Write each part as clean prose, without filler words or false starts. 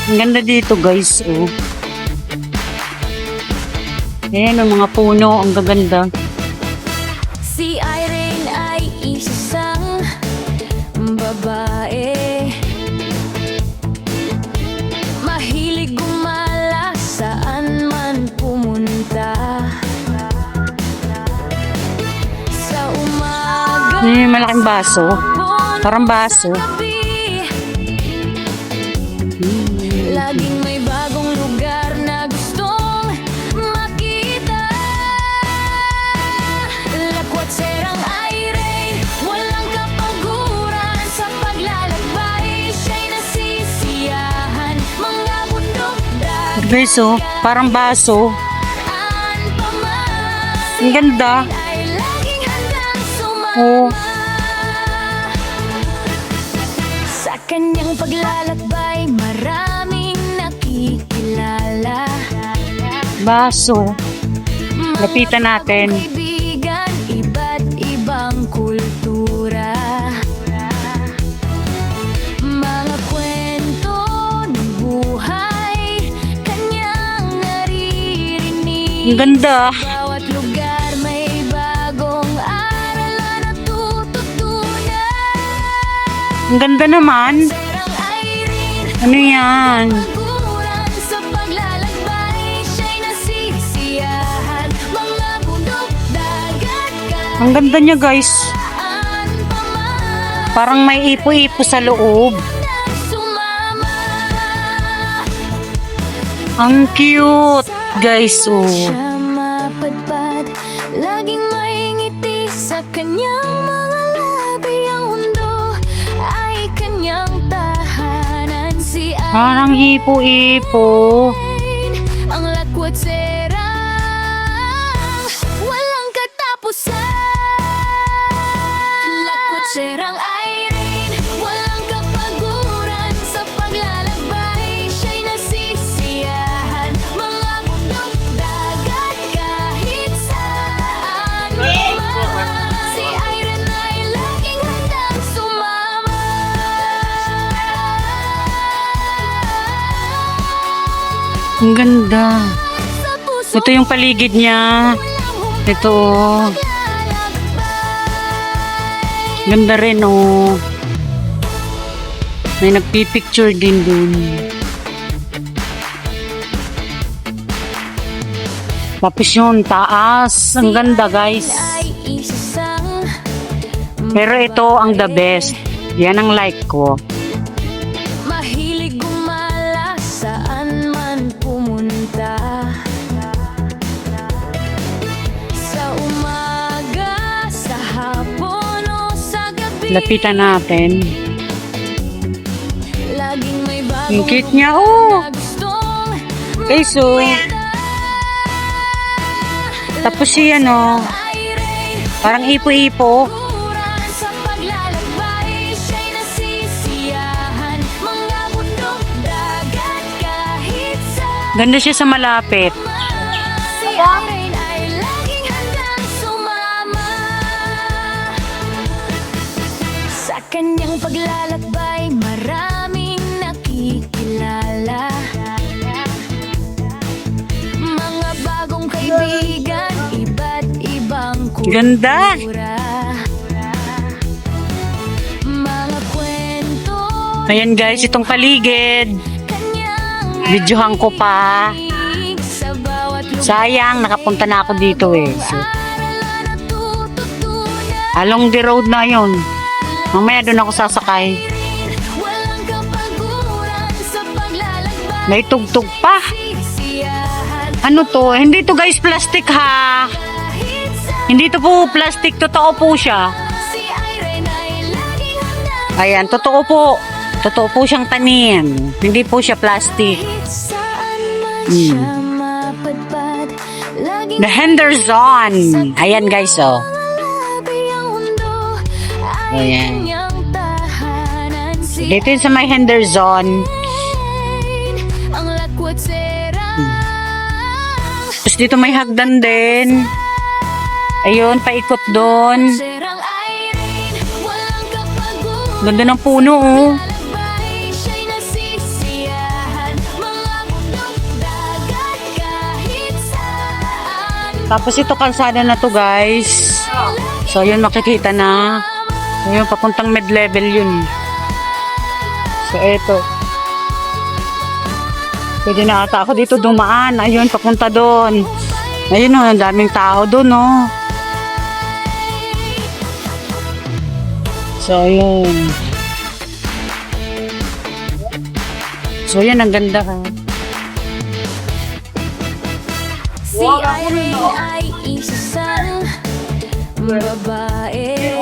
Ang ganda dito guys, oh. Ayan, ang mga puno, ang gaganda. Si Irene ay isang babae, mahilig gumala saan man pumunta. Sa umaga, Malaking baso. Parang baso. gabi, laging may bagong lugar na gustong makita. Lakwat serang Irene, walang kapaguran sa paglalakbay. Siya'y nasisiyahan, mga bundok, Guys, oh, parang baso. daan pa man. Ang ganda. Ay laging handang sumama. Oh. Sa kanyang paglalakbay, maraming nakikilala. Baso. Lapitan natin. Mga kaibigan, iba't ibang kultura. Mga kwento ng buhay, kanyang naririnig. Ang ganda. Bawat lugar may bagong aral na natututunan. Ang ganda naman. Serang Irene, Ano yan? paguran sa paglalakbay. Siya'y nasisiyahan, mga bundok, dagat, Ang ganda niya guys. kaan pa man. Parang may ipo-ipo sa loob. Nang sumama. Ang cute. Guys, oh. Siya mapadpad, laging may ngiti sa kanyang mga labi. Ang mundo ay kanyang tahanan. Si Parang ipo-ipo. Irene, ang lakwat serang walang katapusan. Lakwat serang Irene, walang kapaguran sa paglalakbay. Siya'y nasisiyahan, mga bundok, dagat, kahit saan man. Si Irene ay laging handang sumama. Ang ganda. Sa puso Ito yung paligid niya. Ito, oh. Ganda rin, oh. May nagpipicture din dun. Tapos yun, taas. Ang ganda, guys. ay isang Pero ito ang the best. Yan ang like ko. mahilig gumala saan man pumunta. Sa umaga, sa hapon o sa gabi, Lapitan natin. laging may bagong Ang cute niya, oh. na gustong Guys, oh. Tapos yan, oh. Irene, Parang ipo-ipo. paguran sa paglalakbay. Siya'y nasisiyahan, mga bundok, dagat, kahit saan. Ganda siya sa malapit. Si Irene ay laging handang sumama. Sa kanyang paglalakbay, maraming nakikilala. Mga bagong kaibigan, iba't ibang Ganda. kultura. Mga kwento Ayan guys, itong paligid. kanyang Videohan ko pa. narinig sa bawat lugar. Sayang, nakapunta na ako dito eh. So, Aral na natututunan. along the road na yun. Mamaya doon ako sasakay. Walang kapaguran sa paglalakbay. May tugtog pa. Sisiyahan Ano to? Hindi to guys plastic ha. kahit saan. Hindi to po plastic. Totoo po siya. Si Irene ay laging handang Ayan, totoo po. Totoo po siyang tanim. Hindi po siya plastic. kahit saan man siya mapadpad. Laging The Henderson. Ayan guys, oh. malabi ang mundo ay Ayan. kanyang tahanan. Si Dito yun sa may Henderson. Irene, ang lakwat serang Tapos dito may hagdan din. Ayun, paikot doon. serang Irene, walang kapaguran. Ganda ng puno, oh. Lalakbay, siya'y nasisiyahan, Tapos ito kalsada na to guys. So yun makikita na. So yun papuntang mid-level yun. So eto. Pwede na ata ako dito dumaan. Ayun papunta doon. Ayun oh, ang daming tao doon oh. So ayun. So yan ang ganda ha. Si Irene ay isa sa babae.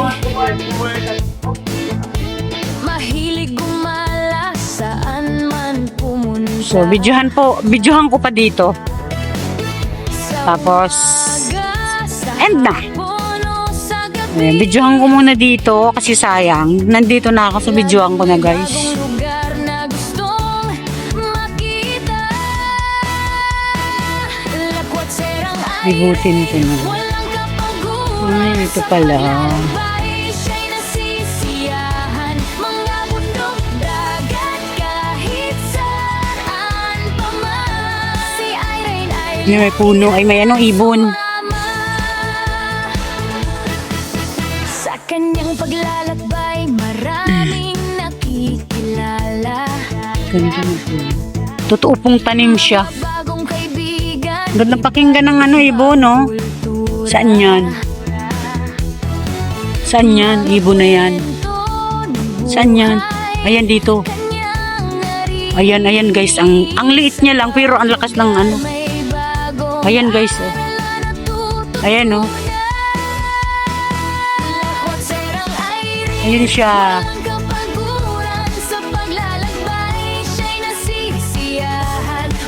Mahilig gumala saan man pumunta. So videohan ko pa dito. Tapos end na. Ayan, videohan ko muna dito kasi sayang. Nandito na ako sa videohan ko na guys. Bibutin ko na. Ay, ito pala. May puno. Ay, may anong ibon. Sa kanyang paglalakbay, maraming nakikilala. Ganda na po. Totoo pong tanim siya. Bagong kaibigan. Ganda pakinggan ng ano, ibon, no? Saan yan? Saan yan? Ibon na yan. Saan yan? Ayan dito. Ayan, ayan guys. Ang liit niya lang pero ang lakas ng ano. Ayan guys. Oh. Ayan oh. Ayan siya.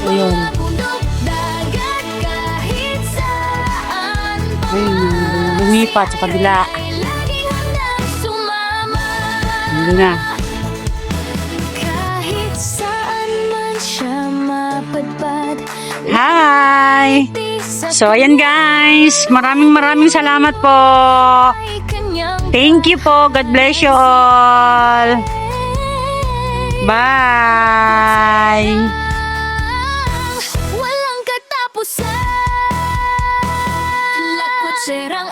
Ayun. Ayun. Lumipat sa kabila. Ayun na. Kahit saan man siya mapadpad. Hi! So, ayan guys. Maraming salamat po. Thank you po. God bless you all. Bye! Walang katapusan. Lakwat serang